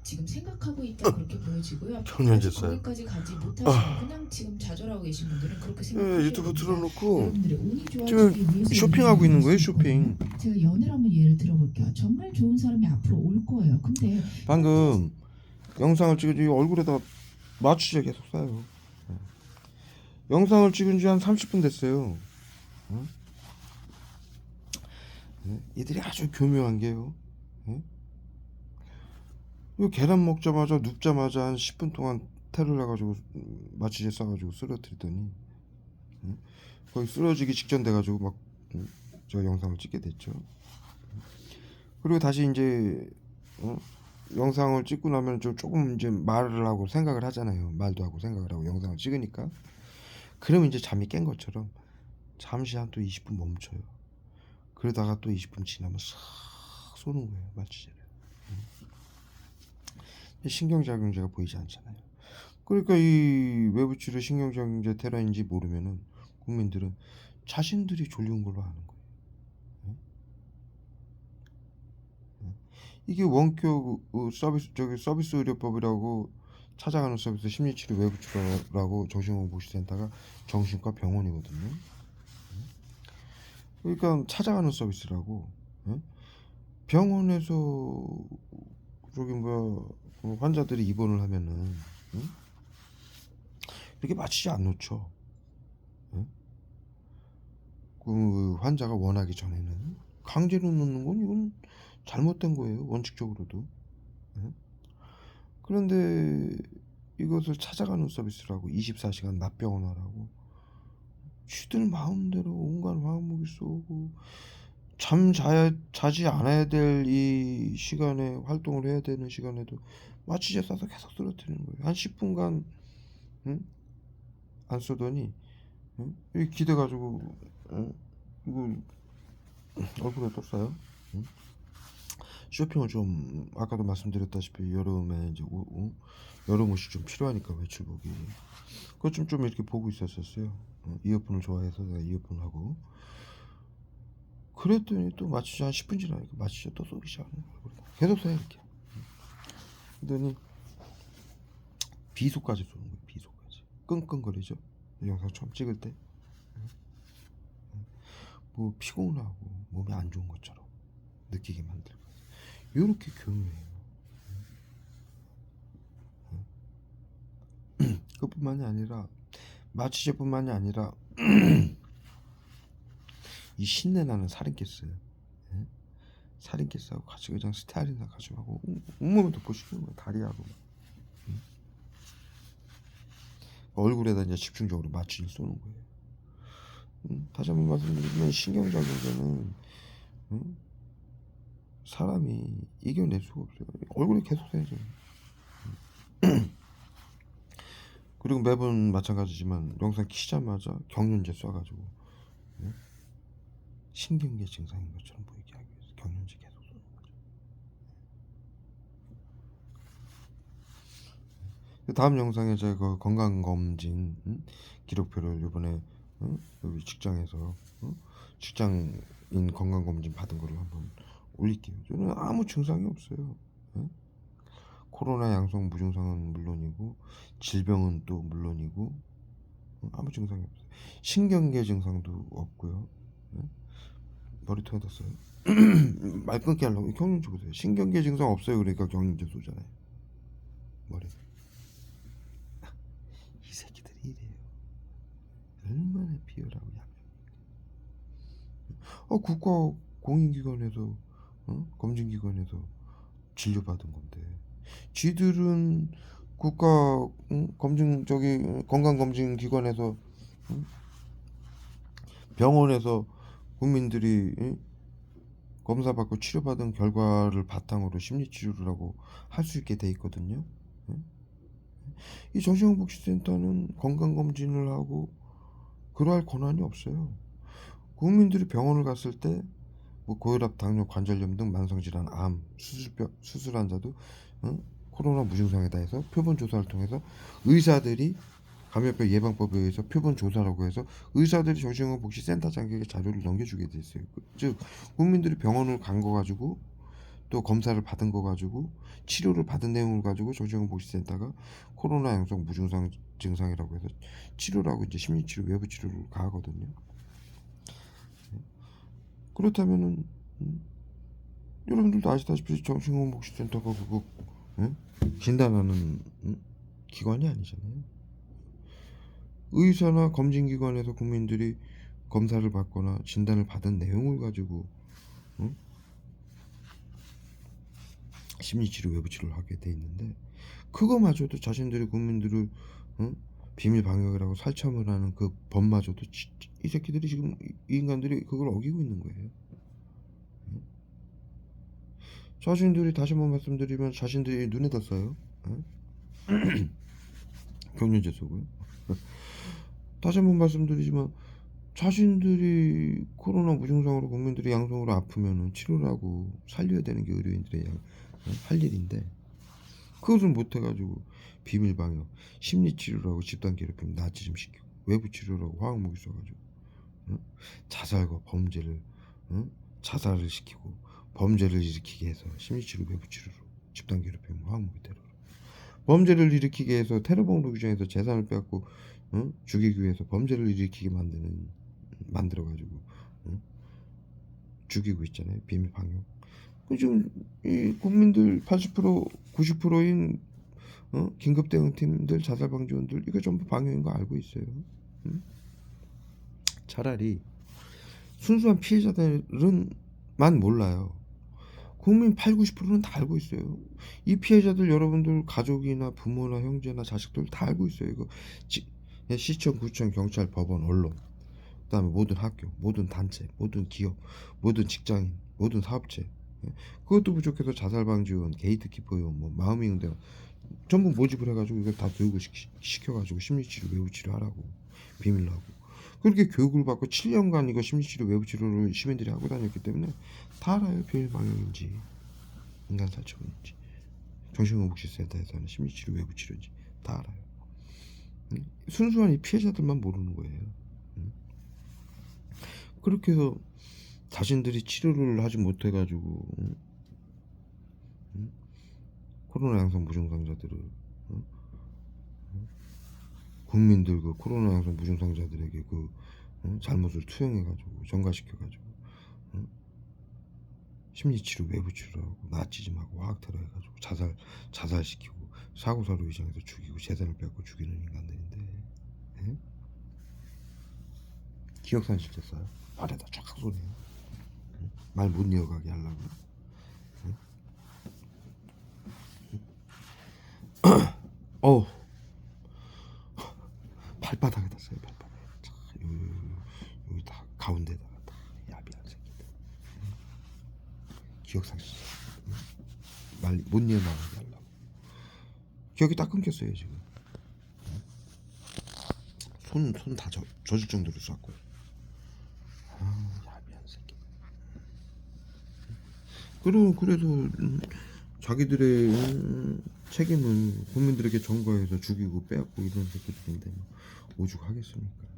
지금 생각하고 있다 그렇게 보여지고요. 청년제 아직 써요. 거기까지 가지 못하시고 그냥 지금 좌절하고 계신 분들은 그렇게 생각하셔야 유튜브 됩니다. 틀어놓고 여러분들의 운이 지금 좋아지기 위해서 쇼핑하고 있는 거예요, 수 있거든요. 쇼핑. 제가 연애를 한번 예를 들어볼게요. 정말 좋은 사람이 앞으로 올 거예요. 근데 방금 영상을 찍어주 얼굴에다 맞추죠. 계속 쏴요. 영상을 찍은 지 한 30분 됐어요. 이들이 아주 교묘한 게요. 이 계란 먹자마자 눕자마자 한 10분 동안 테러를 해가지고 마취제 쏴가지고 쓰러뜨리더니 거의 쓰러지기 직전 돼가지고 막 제가 영상을 찍게 됐죠. 그리고 다시 이제 영상을 찍고 나면 조금 이제 말을 하고 생각을 하잖아요. 말도 하고 생각을 하고 영상을 찍으니까. 그러면 이제 잠이 깬 것처럼 잠시 한 또 20분 멈춰요. 그러다가 또 20분 지나면 싹 쏘는 거예요, 마취제를. 신경작용제가 보이지 않잖아요. 그러니까 이 외부 치료 신경작용제 테러인지 모르면은 국민들은 자신들이 졸린 걸로 아는 거예요. 이게 원격 서비스 의료법이라고 찾아가는 서비스 심리치료 외부치료라고 정신건강복지센터가 정신과 병원이거든요. 그러니까 찾아가는 서비스라고. 병원에서 저기 환자들이 입원을 하면은 이렇게 마취제 안 놓죠. 그 환자가 원하기 전에는 강제로 놓는 건 이건 잘못된 거예요, 원칙적으로도. 그런데 이것을 찾아가는 서비스라고 24시간 낮병원화라고 쥐들 마음대로 온갖 화목이 쏘고 자지 않아야 될 이 시간에 활동을 해야 되는 시간에도 마취제 쏴서 계속 쓰러뜨리는 거예요. 한 10분간 안 쏘더니 여기 기대가지고 이거 얼굴에 또 쏴요. 쇼핑을 좀 아까도 말씀드렸다시피 여름에 이제 여름 옷이 좀 필요하니까 외출복이 그것 좀 이렇게 보고 있었어요. 이어폰을 좋아해서 내가 이어폰 하고 그랬더니 또 마취제 한 10분 지나니까 마취제 또 쏘기 시작하는 거예요. 계속 쏴요 이렇게. 그러더니 비속까지 쏘는 거예요. 비속까지 끙끙거리죠. 영상 처음 찍을 때 뭐 피곤하고 몸이 안 좋은 것처럼 느끼게 만들고 이렇게 교묘해요. 그뿐만이 아니라 마취제뿐만이 아니라 이 신내 나는 살인가스, 살인가스하고 같이 그냥 스타일이나 가져가고 온몸에 덮어씌우는 거야. 다리하고 얼굴에다 이제 집중적으로 마취를 쏘는 거예요. 다시 한번 말씀드리면 신경작용제는 사람이 이겨낼 수가 없어요. 얼굴에 계속 쏴야죠. 그리고 매번 마찬가지지만 영상 키자마자 경련제 쏴가지고 신경계 증상인 것처럼 보이게 하기 위해서 경련제 계속 쏘는 거죠. 다음 영상에 제가 건강검진 기록표를 이번에 여기 직장에서 직장인 건강검진 받은 거를 한번 올릴게요. 저는 아무 증상이 없어요. 코로나 양성 무증상은 물론이고 질병은 또 물론이고 아무 증상이 없어요. 신경계 증상도 없고요. 머리통에 뒀어요. 말 끊게 하려고 경련제 보세요. 신경계 증상 없어요. 그러니까 경련제 쏘잖아요. 머리. 이 새끼들이 이래요. 얼마나 비열하고 국가 공인기관에서 검진기관에서 진료받은 건데 쥐들은 국가 검진 건강검진기관에서 병원에서 국민들이 검사받고 치료받은 결과를 바탕으로 심리치료를 하고 할 수 있게 돼 있거든요. 이 정신건강복지센터는 건강검진을 하고 그러할 권한이 없어요. 국민들이 병원을 갔을 때 뭐 고혈압, 당뇨, 관절염 등 만성질환, 암, 수술 환자도 코로나 무증상이다 해서 표본 조사를 통해서 의사들이 감염병 예방법에 의해서 표본 조사라고 해서 의사들이 정신건강복지센터장에게 자료를 넘겨주게 돼 있어요. 즉 국민들이 병원을 간 거 가지고 또 검사를 받은 거 가지고 치료를 받은 내용을 가지고 정신건강복지센터가 코로나 양성 무증상 증상이라고 해서 치료를 하고 이제 심리치료 외부 치료를 가하거든요. 그렇다면은 여러분들도 아시다시피 정신건강복지센터가 그거 진단하는 기관이 아니잖아요. 의사나 검진기관에서 국민들이 검사를 받거나 진단을 받은 내용을 가지고 심리치료 외부치료를 하게 돼 있는데 그거마저도 자신들이 국민들을 비밀 방역이라고 살참을 하는 그 법마저도 이 새끼들이 지금 이 인간들이 그걸 어기고 있는 거예요. 자신들이 다시 한번 말씀드리면 자신들이 눈에다 써요. 경련제 쓰고요. 다시 한번 말씀드리지만 자신들이 코로나 무증상으로 국민들이 양성으로 아프면은 치료를 하고 살려야 되는 게 의료인들의 할 일인데 그것을 못해가지고 비밀 방역, 심리 치료라고 집단 괴롭힘 나치즘 시키고 외부 치료라고 화학무기 써가지고 자살과 범죄를 자살을 시키고 범죄를 일으키게 해서 심리 치료, 외부 치료로 집단 괴롭힘, 화학무기 테러로 범죄를 일으키게 해서 테러범으로 규정해서 재산을 빼앗고 죽이기 위해서 범죄를 일으키게 만들어가지고 죽이고 있잖아요. 비밀 방역. 지금 이 국민들 80% 90%인 긴급 대응팀들 자살 방지원들 이거 전부 방역인 거 알고 있어요. 차라리 순수한 피해자들은만 몰라요. 국민 8, 90%는 다 알고 있어요. 이 피해자들 여러분들 가족이나 부모나 형제나 자식들 다 알고 있어요. 이거 시청, 구청, 경찰, 법원, 언론, 그다음에 모든 학교, 모든 단체, 모든 기업, 모든 직장인, 모든 사업체. 그것도 부족해서 자살방지원, 게이트키퍼원, 뭐 마음이응대 전부 모집을 해가지고 이걸 다 교육을 시켜가지고 심리치료, 외부치료 하라고 비밀로 하고 그렇게 교육을 받고 7년간 이거 심리치료, 외부치료를 시민들이 하고 다녔기 때문에 다 알아요. 비밀 방역인지 인간 살처분인지 정신건강복지센터에서 하는 심리치료, 외부치료인지 다 알아요. 순수한 이 피해자들만 모르는 거예요. 그렇게 해서 자신들이 치료를 하지 못해가지고 코로나 양성 무증상자들을 국민들 그 코로나 양성 무증상자들에게 그 잘못을 투영해가지고 전가시켜가지고 심리치료, 외부치료하고 나치즘하고 화학테러 해가지고 자살시키고 사고사로 위장해서 죽이고 재산을 뺏고 죽이는 인간들인데 기억상실제 써요. 발에다 쫙 쏘네요. 말 못 이어가게 하려고. 어우 발바닥에다 써요. 발바닥에 여기 다 가운데다가 다 야비한 새끼들. 기억상실제 말 못 이어나가게 하려고. 기억이 딱 끊겼어요 지금. 손 다 젖을 정도로 쐈고요. 야비한 새끼. 그래도 자기들의 책임은 국민들에게 전가해서 죽이고 빼앗고 이런 새끼들인데 뭐 오죽하겠습니까?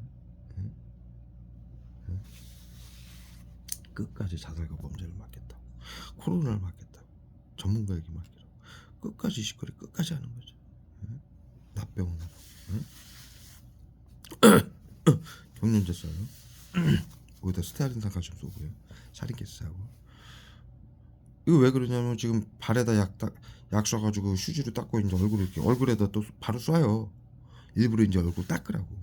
끝까지 자살과 범죄를 막겠다고, 코로나를 막겠다고, 전문가에게 맡기라고 끝까지 시끄러 끝까지 하는 거죠. 납병을 경련제 써요. 거기다 스테아린산 칼슘 쏘고요. 살인캐스 하고. 이거 왜 그러냐면 지금 발에다 약 쏴가지고 휴지로 닦고 이제 얼굴에다 또 바로 쏴요. 일부러 이제 얼굴 닦으라고.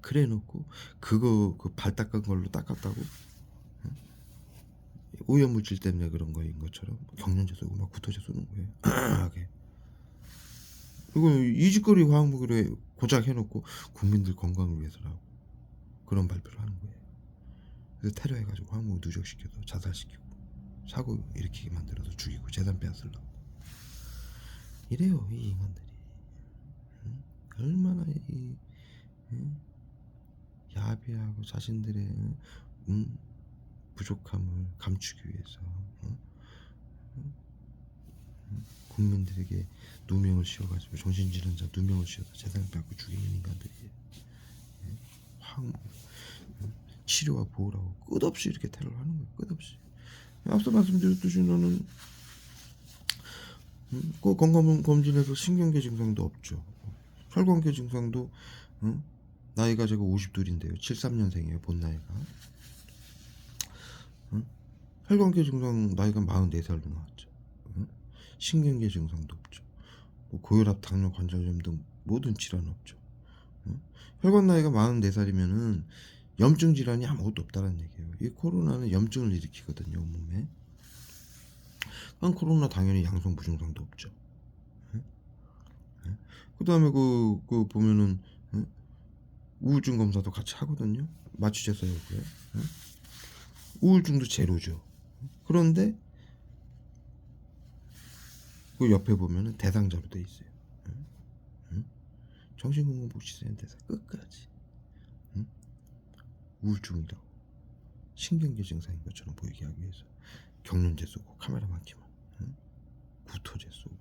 그래 놓고 그거 그 발 닦은 걸로 닦았다고 오염물질 때문에 그런 거인 것처럼 경련제 쏘고 막 구토제 쏘는 거예요. 하게. 이거 이짓거리 화학무기로 고작 해놓고 국민들 건강을 위해서라고 그런 발표를 하는 거예요. 그래서 테러해가지고 화학무기 누적시켜서 자살시키고 사고 일으키게 만들어서 죽이고 재산 빼앗으려고 이래요 이 인간들이. 얼마나 이 야비하고 자신들의 부족함을 감추기 위해서 국민들에게 누명을 씌워가지고 정신질환자 누명을 씌워서 재산을 뺏고 죽이는 인간들이에요. 치료와 보호라고 끝없이 이렇게 테러를 하는 거예요. 끝없이. 앞서 말씀드렸듯이 너는 그 건강검진에서 신경계 증상도 없죠. 혈관계 증상도 나이가 제가 52인데요. 73년생이에요. 본 나이가. 혈관계 증상 나이가 44살로 나왔죠. 신경계 증상도 없죠. 뭐 고혈압, 당뇨, 관절염 등 모든 질환 없죠. 혈관 나이가 44살이면은 염증 질환이 아무것도 없다는 얘기예요. 이 코로나는 염증을 일으키거든요, 몸에. 코로나 당연히 양성 부증상도 없죠. 그 다음에 그 보면은 우울증 검사도 같이 하거든요. 마취제서였고요. 우울증도 제로죠. 그런데 그 옆에 보면은 대상자로 돼 있어요. 정신건강복지센터에서 끝까지 우울증이라고 신경계 증상인 것처럼 보이게 하기 위해서 경련제 쏘고 카메라 막히면 구토제 쏘고,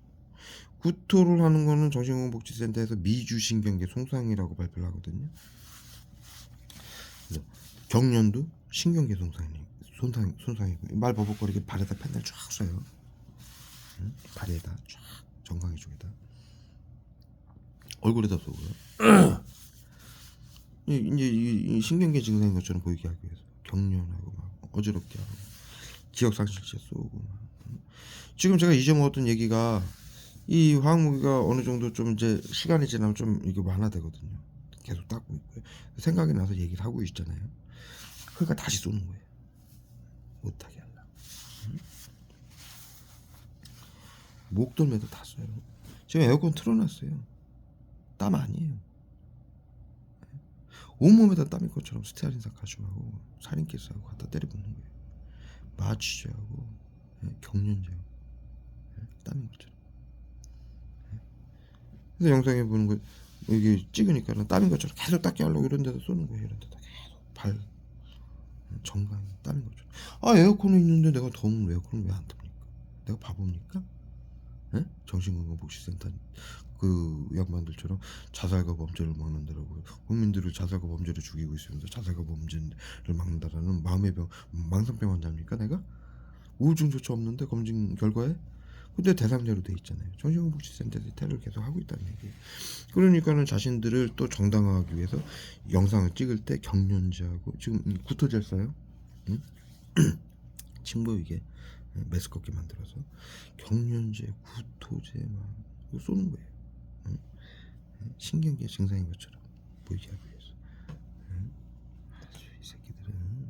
구토를 하는 거는 정신건강복지센터에서 미주신경계 손상이라고 발표를 하거든요. 그래서 경련도 신경계 손상이고, 말 버벅거리게 발에다 펜을 쫙 쏴요. 발에다 쫙 정강이 쪽에다, 얼굴에다 쏘고요. 이제 이 신경계 증상인 것처럼 보이게 하기 위해서 경련하고 막 어지럽게 하고 기억상실제 쏘고 막. 지금 제가 이제 먹었던 얘기가, 이 화학무기가 어느 정도 좀 이제 시간이 지나면 좀 이게 완화되거든요. 계속 닦고 있고요. 생각이 나서 얘기를 하고 있잖아요. 그러니까 다시 쏘는 거예요. 못하게 하려고. 목덜미도 다 써요. 지금 에어컨 틀어놨어요. 땀 아니에요. 온몸에다 땀일 것처럼 스테아린산 가지고하고 살인기스하고 갖다 때려붓는 거예요. 마취제하고 경련제하고 땀인 것처럼. 그래서 영상에 보는 거 이게 찍으니까 땀인 것처럼 계속 닦게 하려고 이런 데다 쏘는 거예요. 이런 데다 계속 발 정강이 땀인 것처럼. 아, 에어컨이 있는데 내가 더우면 에어컨을 왜 안 탑니까? 내가 바보입니까? 정신건강복지센터 그 양반들처럼 자살과 범죄를 막는다라고, 국민들을 자살과 범죄를 죽이고 있으면서 자살과 범죄를 막는다라는 마음의 병, 망상병 환자입니까 내가? 우울증조차 없는데 검진 결과에? 근데 대상자로 돼 있잖아요. 정신건강복지센터에서 테러를 계속 하고 있다는 얘기예요. 그러니까는 자신들을 또 정당화하기 위해서 영상을 찍을 때 경련제하고, 지금 구토제를 써요. 칭보이게 메스껍게 만들어서 경련제, 구토제 막 쏘는 거예요. 신경계 증상인 것처럼 보이게 하기 위해서. 이 새끼들은,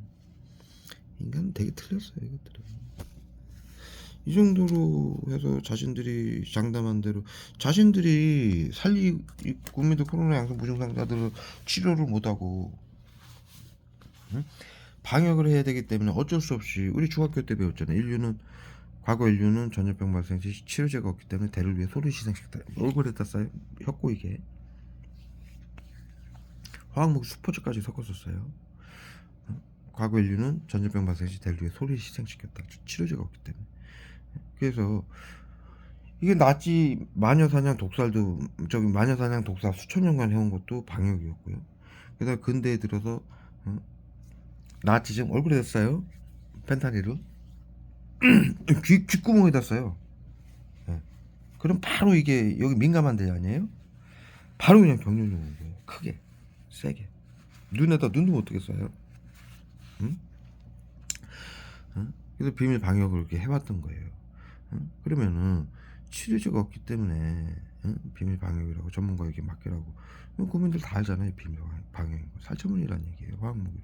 인간은 되게 틀렸어요. 이것들은 이 정도로 해서 자신들이 장담한 대로 자신들이 국민들 코로나 양성 무증상자들을 치료를 못하고 방역을 해야 되기 때문에 어쩔 수 없이, 우리 중학교 때 배웠잖아요. 과거 인류는 전염병 발생 시 치료제가 없기 때문에 대를 위해 소를 희생시켰다. 얼굴에다 싸요. 혀꼬이게 화학무기 수포제까지 섞었었어요. 과거 인류는 전염병 발생 시 대를 위해 소를 희생시켰다. 치료제가 없기 때문에. 그래서 이게 나치 마녀사냥 독살도, 마녀사냥 독살 수천 년간 해온 것도 방역이었고요. 그다음 근대에 들어서 나치즘 얼굴에다 싸요. 펜타닐을 귓구멍에다 써요. 그럼 바로 이게 여기 민감한 데 아니에요? 바로 그냥 병렬로 오는 거예요. 크게, 세게. 눈도 못 뜨게 써요. 그래서 비밀 방역을 이렇게 해왔던 거예요. 그러면은 치료제가 없기 때문에 비밀 방역이라고 전문가에게 맡기라고, 국민들 다 알잖아요. 비밀 방역이고 살처분이라는 얘기예요. 화학무기로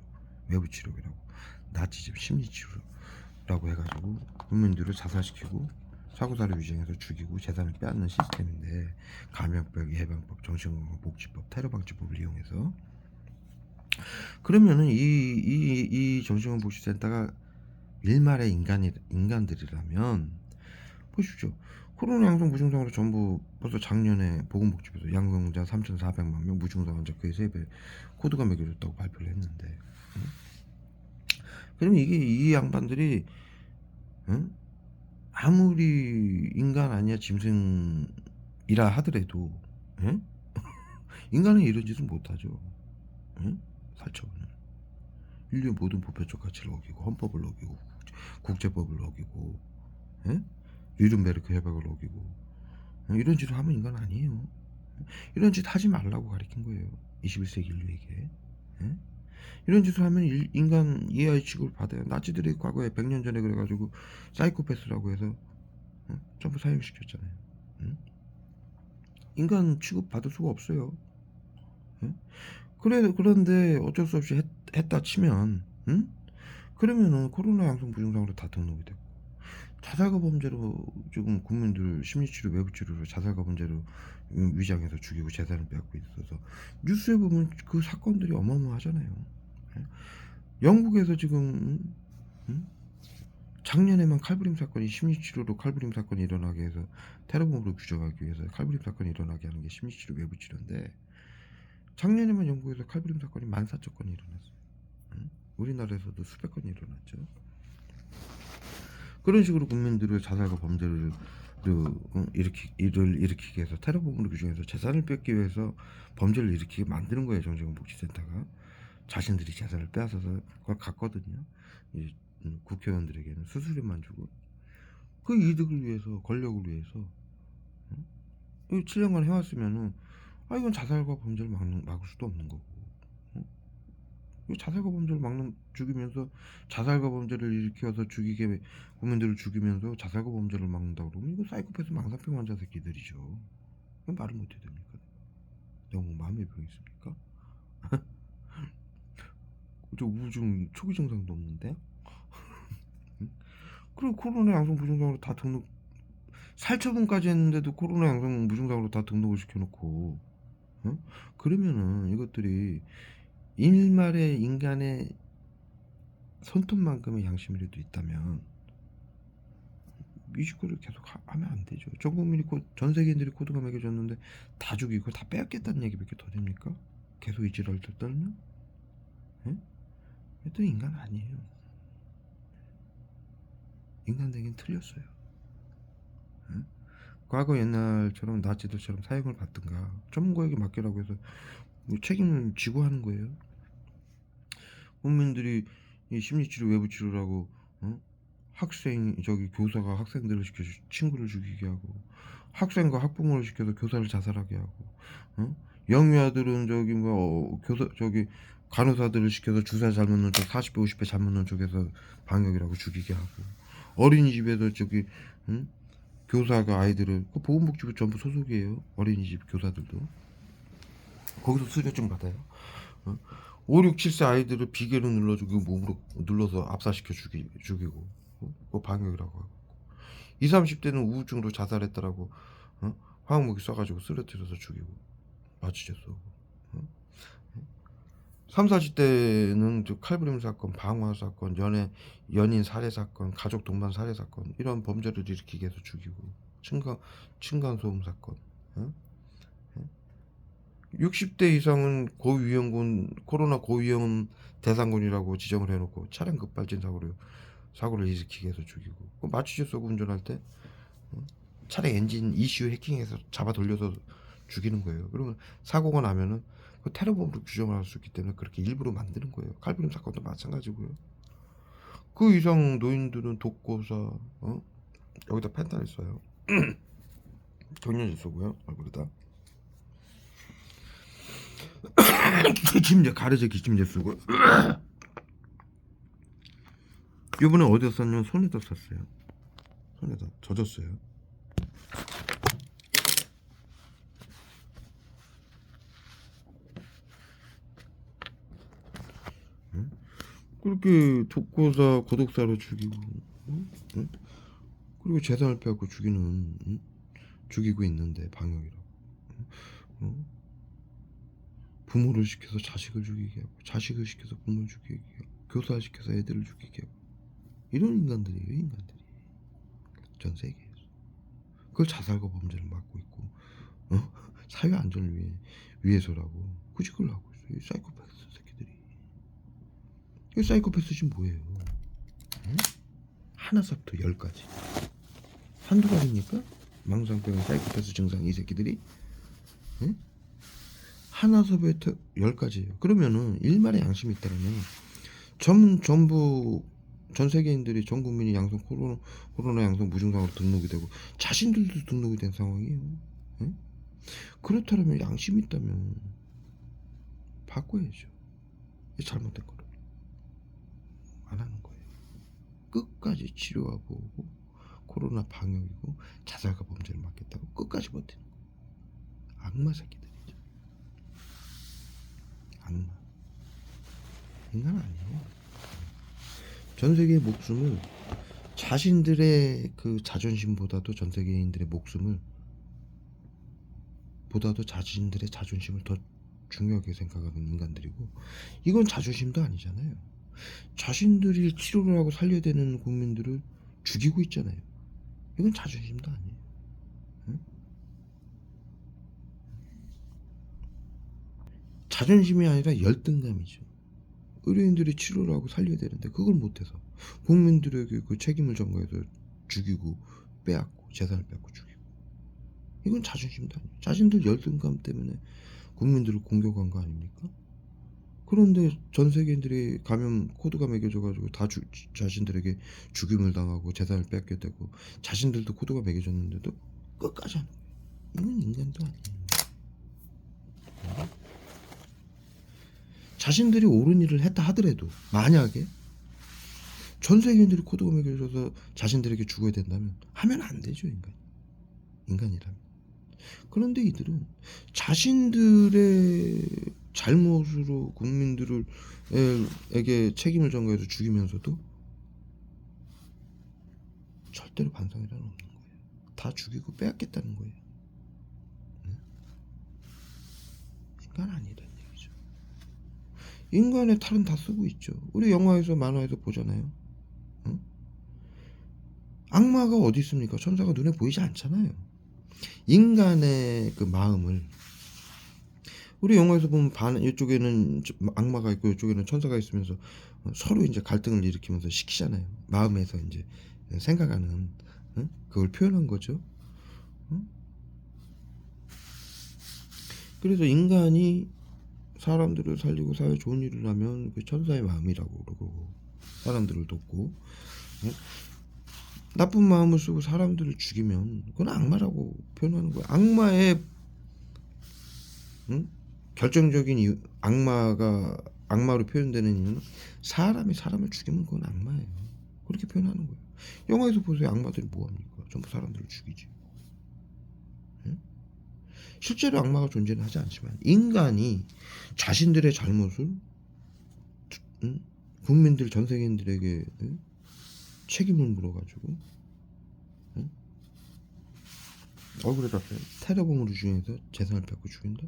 외부 치료라고, 나치즘 심리치료라고 해가지고 국민들을 자살시키고 사고사를 유정해서 죽이고 재산을 빼앗는 시스템인데, 감염병 예방법, 정신건강복지법, 테러방지법을 이용해서. 그러면은 이 정신건강복지센터가 일말의 인간들이라면 보십시오. 코로나 양성 무증상으로 전부 벌써 작년에 보건복지부에서 양성자 3,400만 명, 무증상 환자 거의 3배 코드가 매겨졌다고 발표를 했는데, 그럼 이 양반들이 아무리 인간 아니야 짐승이라 하더라도 인간은 이런 짓은 못하죠. 살처분을 인류의 모든 법적 가치를 어기고 헌법을 어기고 국제법을 어기고, 예? 뉘른베르크 협약을 어기고, 이런 짓을 하면 인간 아니에요. 이런 짓 하지 말라고 가르친 거예요. 21세기 인류에게. 예? 이런 짓을 하면 인간 EI 취급을 받아요. 나치들이 과거에 100년 전에 그래가지고 사이코패스라고 해서 전부 사형시켰잖아요. 응? 인간 취급 받을 수가 없어요. 응? 그런데 어쩔 수 없이 했다 치면, 응? 그러면은 코로나 양성 부증상으로 다 등록이 되고, 자살과 범죄로 지금 국민들 심리치료 외부치료로 자살과 범죄로 위장해서 죽이고 재산을 빼앗고 있어서 뉴스에 보면 그 사건들이 어마어마하잖아요. 영국에서 지금 작년에만 칼부림 사건이, 심리치료로 칼부림 사건이 일어나게 해서 테러범으로 규정하기 위해서 칼부림 사건이 일어나게 하는 게 심리치료 외부치료인데, 작년에만 영국에서 칼부림 사건이 14,000건이 일어났어요. 우리나라에서도 수백 건이 일어났죠. 그런 식으로 국민들을 자살과 범죄를 일으키게 해서 테러범으로 규정해서 재산을 뺏기 위해서 범죄를 일으키게 만드는 거예요. 정신건복지센터가 자신들이 재산을 빼앗아서 그걸 갔거든요. 국회의원들에게는 수수료만 주고, 그 이득을 위해서, 권력을 위해서 7년간 해왔으면은 이건 자살과 범죄를 막을 수도 없는 거고, 자살과 범죄를 죽이면서 자살과 범죄를 일으켜서 죽이게 국민들을 죽이면서 자살과 범죄를 막는다 그러면 이거 사이코패스 망상병 환자 새끼들이죠. 말을 못해야 됩니까? 너무 마음의 병이 있습니까? 저 우울증 초기 증상도 없는데? 그리고 코로나 양성 무증상으로 다 등록, 살처분까지 했는데도 코로나 양성 무증상으로 다 등록을 시켜놓고, 그러면은 이것들이 일말의 인간의 손톱만큼의 양심이라도 있다면 이 짓거리를 계속 하면 안 되죠. 전 국민이 전 세계인들이 코드가 매겨졌는데 다 죽이고 다 빼앗겠다는 얘기밖에 더 됩니까? 계속 이 지랄을 떨면? 이것들은 인간 아니에요. 인간 되긴 틀렸어요. 과거 옛날처럼 나치들처럼 사형을 받든가 전문가에게 맡기라고 해서 책임을 지고 하는 거예요. 국민들이 이 심리치료 외부치료라고 교사가 학생들을 시켜서 친구를 죽이게 하고, 학생과 학부모를 시켜서 교사를 자살하게 하고, 영유아들은 간호사들을 시켜서 주사 잘못 놓은 척 40배 50배 잘못 놓은 척해서 방역이라고 죽이게 하고, 어린이집에서 교사가 아이들을, 보건복지부 전부 소속이에요. 어린이집 교사들도 거기서 수료증 받아요. 5, 6, 7세 아이들을 비계로 눌러주고 몸으로 눌러서 압사시켜 죽이고, 그거 방역이라고 하고, 20, 30대는 우울증으로 자살했다라고 화학무기 쏴가지고 쓰러뜨려서 죽이고 마취제 쏘고, 3, 40대는 칼부림 사건, 방화 사건, 연인 살해 사건, 가족 동반 살해 사건, 이런 범죄를 일으키게 해서 죽이고, 층간소음 사건, 60대 이상은 코로나 고위험 대상군이라고 지정을 해놓고 차량 급발진 사고를 일으키게 해서 죽이고, 마취제 쏘고 운전할 때 차량 엔진 ECU 해킹해서 잡아 돌려서 죽이는 거예요. 그러면 사고가 나면은 그 테러범으로 규정을 할 수 있기 때문에 그렇게 일부러 만드는 거예요. 칼부림 사건도 마찬가지고요. 그 이상 노인들은 독고사, 여기다 펜타닐 써요. 경련제 쏘고요, 얼굴에다. 가래제 기침제 쓰고. 이번에 어디서 샀냐면 손에다 샀어요. 손에다 젖었어요. 그렇게 독고사 고독사로 죽이고, 그리고 재산을 빼앗고 죽이고 있는데 방역이라고. 부모를 시켜서 자식을 죽이게 하고, 자식을 시켜서 부모를 죽이게 하고, 교사 시켜서 애들을 죽이게 하고, 이런 인간들이에요. 인간들이 전 세계에서. 그걸 자살과 범죄를 막고 있고, 사회 안전을 위해서라고 굳이 그걸 하고 있어요. 이 사이코패스 새끼들이. 이 사이코패스지 뭐예요? 하나서부터 10까지 한두 가지입니까? 망상병, 사이코패스 증상, 이 새끼들이. 하나서부터 10까지예요. 그러면은 일말의 양심이 있다면 전부 전 세계인들이 전 국민이 코로나 양성 무증상으로 등록이 되고 자신들도 등록이 된 상황이에요. 예? 그렇다면 양심 있다면 바꿔야죠. 잘못된 거를 안 하는 거예요. 끝까지 치료하고 오고 코로나 방역이고 자살과 범죄를 막겠다고 끝까지 버티는 거예요. 악마 새끼들이죠. 악마. 인간 아니에요. 전 세계의 목숨을 자신들의 그 자존심보다도 전 세계인들의 목숨을 보다도 자신들의 자존심을 더 중요하게 생각하는 인간들이고 이건 자존심도 아니잖아요. 자신들이 치료를 하고 살려야 되는 국민들을 죽이고 있잖아요. 이건 자존심도 아니에요. 응? 자존심이 아니라 열등감이죠. 의료인들이 치료를 하고 살려야 되는데 그걸 못해서 국민들에게 그 책임을 전가해서 죽이고 빼앗고 재산을 뺏고 죽이고 이건 자존심도 아니에요. 자신들 열등감 때문에 국민들을 공격한 거 아닙니까? 그런데 전 세계인들이 감염 코드가 매겨져가지고 다 자신들에게 죽임을 당하고 재산을 뺏게 되고 자신들도 코드가 매겨졌는데도 끝까지 하는 거예요. 이건 인간도 아니에요. 자신들이 옳은 일을 했다 하더라도 만약에 전 세계인들이 코드가 매겨져서 자신들에게 죽어야 된다면 하면 안 되죠. 인간이라면. 그런데 이들은 자신들의 잘못으로 국민들에게 책임을 전가해서 죽이면서도 절대로 반성이란 없는 거예요. 다 죽이고 빼앗겠다는 거예요. 인간 아니란 얘기죠. 인간의 탈은 다 쓰고 있죠. 우리 영화에서 만화에서 보잖아요. 응? 악마가 어디 있습니까? 천사가 눈에 보이지 않잖아요. 인간의 그 마음을 우리 영화에서 보면 이쪽에는 악마가 있고 이쪽에는 천사가 있으면서 서로 이제 갈등을 일으키면서 시키잖아요. 마음에서 이제 생각하는 그걸 표현한 거죠. 그래서 인간이 사람들을 살리고 사회에 좋은 일을 하면 그 천사의 마음이라고 그러고 사람들을 돕고 나쁜 마음을 쓰고 사람들을 죽이면 그건 악마라고 표현하는 거예요. 악마의 결정적인 이유, 악마로 표현되는 이유는 사람이 사람을 죽이면 그건 악마예요. 그렇게 표현하는 거예요. 영화에서 보세요. 악마들이 뭐합니까? 전부 사람들을 죽이지. 실제로 악마가 존재는 하지 않지만 인간이 자신들의 잘못을 국민들 전 세계인들에게 책임을 물어가지고 얼굴에다 테러범으로 중에서 재산을 뺏고 죽인다?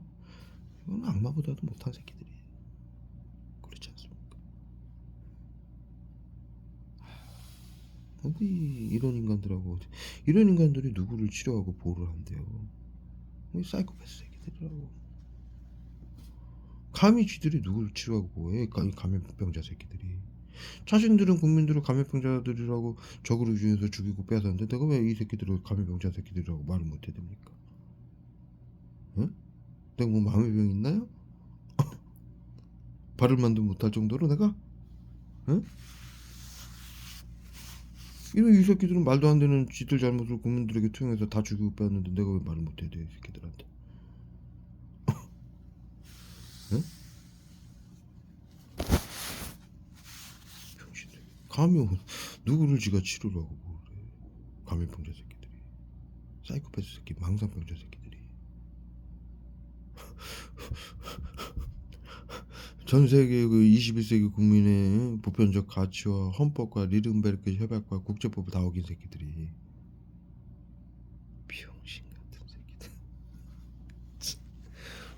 이건 악마보다도 못한 새끼들이에요. 그렇지 않습니까? 어디 이런 인간들이 누구를 치료하고 보호를 한대요. 사이코패스 새끼들이라고. 감히 쥐들이 누구를 치료하고 보호해? 이 감염병자 새끼들이. 자신들은 국민들을 감염병자들이라고 적으로 중에서 죽이고 빼앗았는데 내가 왜 이 새끼들을 감염병자 새끼들이라고 말을 못해야 됩니까? 응? 내가 뭐 마음의 병이 있나요? 발을 만도 못할 정도로 내가? 응? 이 새끼들은 말도 안 되는 쥐들 잘못을 국민들에게 투영해서 다 죽이고 빼앗는데 내가 왜 말을 못해야 돼, 이 새끼들한테? 응? 병신들. 감염 누구를 지가 치료를 하고 그래? 감염병자 새끼들이, 사이코패스 새끼, 망상병자 새끼들이. 전 세계 그 21세기 국민의 보편적 가치와 헌법과 리른베르크 협약과 국제법을 다 어긴 새끼들이. 병신 같은 새끼들.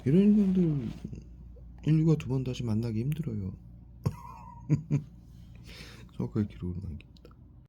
이런 인간들 인류가 두 번 다시 만나기 힘들어요. 정확하게 기록을 남기.